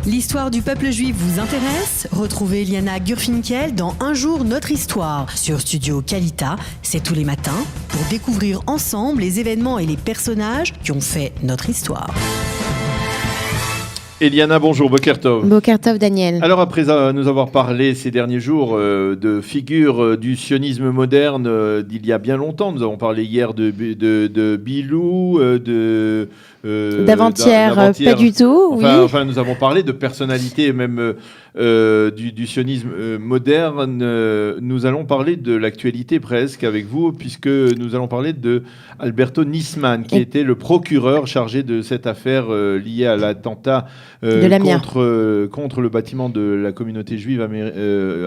L'histoire du peuple juif vous intéresse ? Retrouvez Liana Gurfinkel dans Un jour notre histoire sur Studio Kalita. C'est tous les matins pour découvrir ensemble les événements et les personnages qui ont fait notre histoire. Eliana, bonjour, Boker Tov. Boker Tov, Daniel. Alors, après nous avoir parlé ces derniers jours de figures du sionisme moderne d'il y a bien longtemps, nous avons parlé hier de Bilou, d'avant-hier, pas du tout. Enfin, nous avons parlé de personnalités même du sionisme moderne. Nous allons parler de l'actualité presque avec vous, puisque nous allons parler de Alberto Nisman, qui était le procureur chargé de cette affaire liée à l'attentat contre le bâtiment de la communauté juive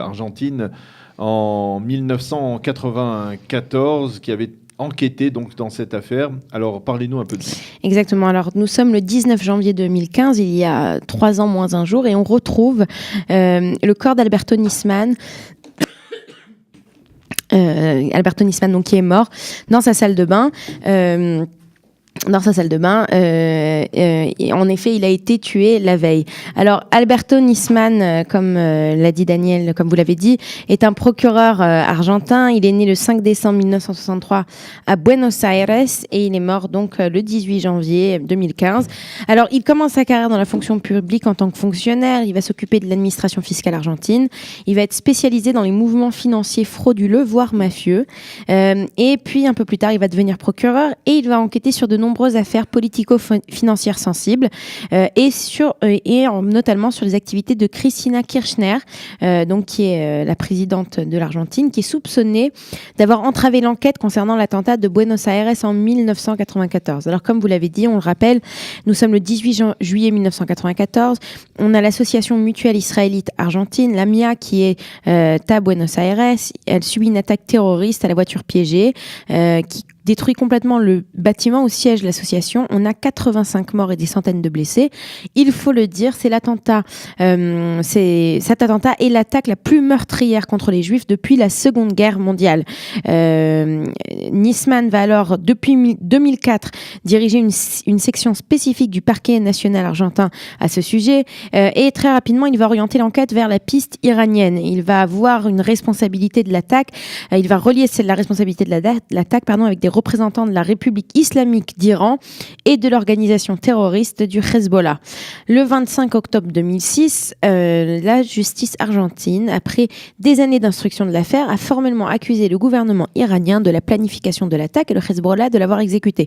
argentine en 1994, qui avait enquêté donc dans cette affaire. Alors, parlez-nous un peu de ça. Exactement. Alors, nous sommes le 19 janvier 2015, il y a 3 ans moins un jour, et on retrouve le corps d'Alberto Nisman. Alberto Nisman, donc, qui est mort dans sa salle de bain. En effet, il a été tué la veille. Alors, Alberto Nisman, comme l'a dit Daniel, comme vous l'avez dit, est un procureur argentin. Il est né le 5 décembre 1963 à Buenos Aires et il est mort donc le 18 janvier 2015. Alors, il commence sa carrière dans la fonction publique en tant que fonctionnaire. Il va s'occuper de l'administration fiscale argentine. Il va être spécialisé dans les mouvements financiers frauduleux, voire mafieux. Et puis, un peu plus tard, il va devenir procureur et il va enquêter sur de nombreuses affaires politico-financières sensibles et notamment sur les activités de Cristina Kirchner, donc qui est la présidente de l'Argentine, qui est soupçonnée d'avoir entravé l'enquête concernant l'attentat de Buenos Aires en 1994. Alors comme vous l'avez dit, on le rappelle, nous sommes le 18 juillet 1994, on a l'association mutuelle israélite argentine, la MIA, qui est à Buenos Aires. Elle subit une attaque terroriste à la voiture piégée qui détruit complètement le bâtiment où siège l'association. On a 85 morts et des centaines de blessés. Il faut le dire, cet attentat est l'attaque la plus meurtrière contre les Juifs depuis la Seconde Guerre mondiale. Nisman va alors, depuis 2004, diriger une section spécifique du parquet national argentin à ce sujet. Et très rapidement, il va orienter l'enquête vers la piste iranienne. Il va avoir une responsabilité de l'attaque. Il va relier la responsabilité de l'attaque avec des représentants de la République islamique d'Iran et de l'organisation terroriste du Hezbollah. Le 25 octobre 2006, la justice argentine, après des années d'instruction de l'affaire, a formellement accusé le gouvernement iranien de la planification de l'attaque et le Hezbollah de l'avoir exécutée.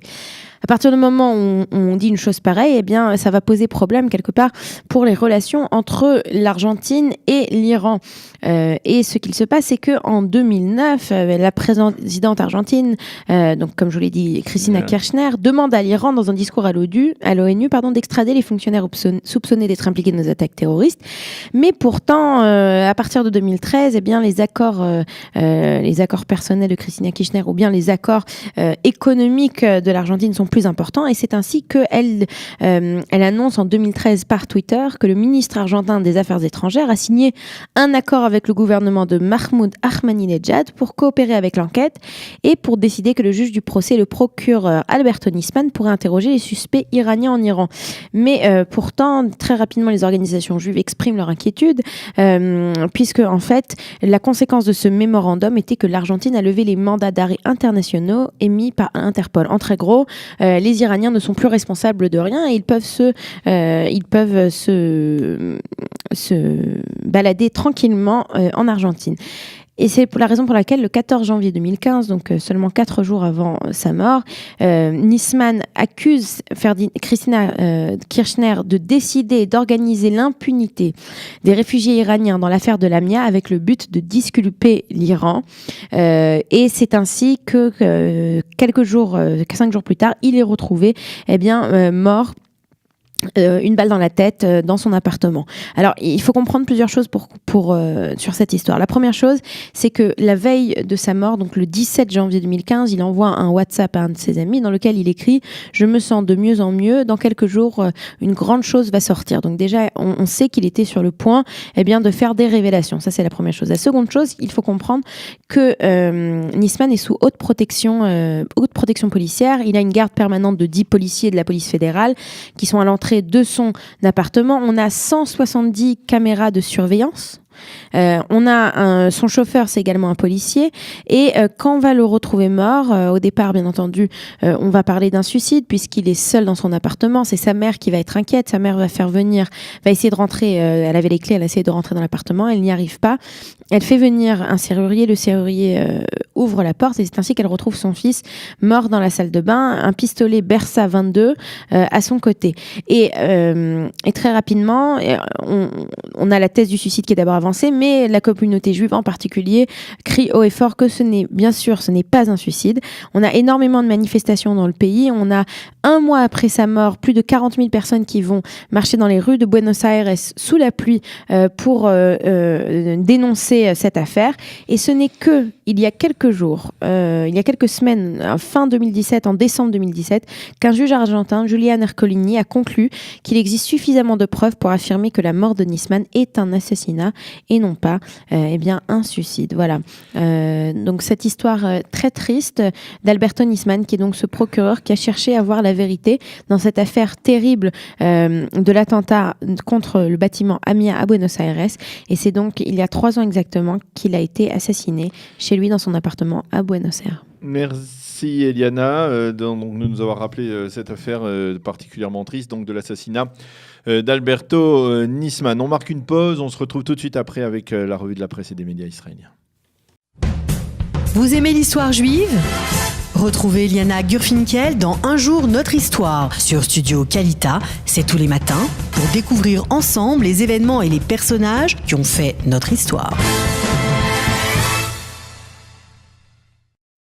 À partir du moment où on dit une chose pareille, eh bien, ça va poser problème quelque part pour les relations entre l'Argentine et l'Iran. Et ce qu'il se passe, c'est que en 2009, la présidente argentine, donc comme je vous l'ai dit, Cristina Kirchner, demande à l'Iran dans un discours à l'ONU, d'extrader les fonctionnaires soupçonnés d'être impliqués dans des attaques terroristes. Mais pourtant, à partir de 2013, eh bien, les accords personnels de Cristina Kirchner ou bien les accords économiques de l'Argentine sont plus importants, et c'est ainsi qu'elle annonce en 2013 par Twitter que le ministre argentin des Affaires étrangères a signé un accord avec le gouvernement de Mahmoud Ahmadinejad pour coopérer avec l'enquête et pour décider que le juge du procès, le procureur Alberto Nisman, pourrait interroger les suspects iraniens en Iran. Mais pourtant, très rapidement, les organisations juives expriment leur inquiétude puisque, en fait, la conséquence de ce mémorandum était que l'Argentine a levé les mandats d'arrêt internationaux émis par Interpol. En très gros, les Iraniens ne sont plus responsables de rien et ils peuvent se balader tranquillement en Argentine. Et c'est la raison pour laquelle, le 14 janvier 2015, donc seulement 4 jours avant sa mort, Nisman accuse Cristina Kirchner de décider d'organiser l'impunité des réfugiés iraniens dans l'affaire de Lamia avec le but de disculper l'Iran. Et c'est ainsi que 5 jours plus tard, il est retrouvé mort. Une balle dans la tête dans son appartement. Alors, il faut comprendre plusieurs choses sur cette histoire. La première chose, c'est que la veille de sa mort, donc le 17 janvier 2015, il envoie un WhatsApp à un de ses amis dans lequel il écrit « Je me sens de mieux en mieux. Dans quelques jours, une grande chose va sortir. » Donc déjà, on sait qu'il était sur le point de faire des révélations. Ça, c'est la première chose. La seconde chose, il faut comprendre que Nisman est sous haute protection policière. Il a une garde permanente de 10 policiers de la police fédérale qui sont à l'entrée l'entrée de son appartement. On a 170 caméras de surveillance. On a son chauffeur, c'est également un policier, et quand on va le retrouver mort, au départ bien entendu on va parler d'un suicide puisqu'il est seul dans son appartement. C'est sa mère qui va être inquiète, sa mère va essayer de rentrer, elle avait les clés, elle a essayé de rentrer dans l'appartement, elle n'y arrive pas, elle fait venir un serrurier, le serrurier ouvre la porte et c'est ainsi qu'elle retrouve son fils mort dans la salle de bain, un pistolet Bersa 22 à son côté, et très rapidement on a la thèse du suicide qui est d'abord avancée, mais la communauté juive en particulier crie haut et fort que ce n'est pas un suicide. On a énormément de manifestations dans le pays. On a, un mois après sa mort, plus de 40 000 personnes qui vont marcher dans les rues de Buenos Aires sous la pluie pour dénoncer cette affaire. Et ce n'est que il y a quelques jours, il y a quelques semaines, fin 2017, en décembre 2017, qu'un juge argentin, Julian Ercolini, a conclu qu'il existe suffisamment de preuves pour affirmer que la mort de Nisman est un assassinat et non pas un suicide. Voilà. Donc cette histoire très triste d'Alberto Nisman, qui est donc ce procureur qui a cherché à voir la vérité dans cette affaire terrible de l'attentat contre le bâtiment AMIA à Buenos Aires. Et c'est donc il y a 3 ans exactement qu'il a été assassiné chez lui dans son appartement à Buenos Aires. Merci Eliana de nous avoir rappelé cette affaire particulièrement triste, donc de l'assassinat d'Alberto Nisman. On marque une pause, on se retrouve tout de suite après avec la revue de la presse et des médias israéliens. Vous aimez l'histoire juive ? Retrouvez Liana Gurfinkel dans Un jour notre histoire sur Studio Kalita, c'est tous les matins, pour découvrir ensemble les événements et les personnages qui ont fait notre histoire.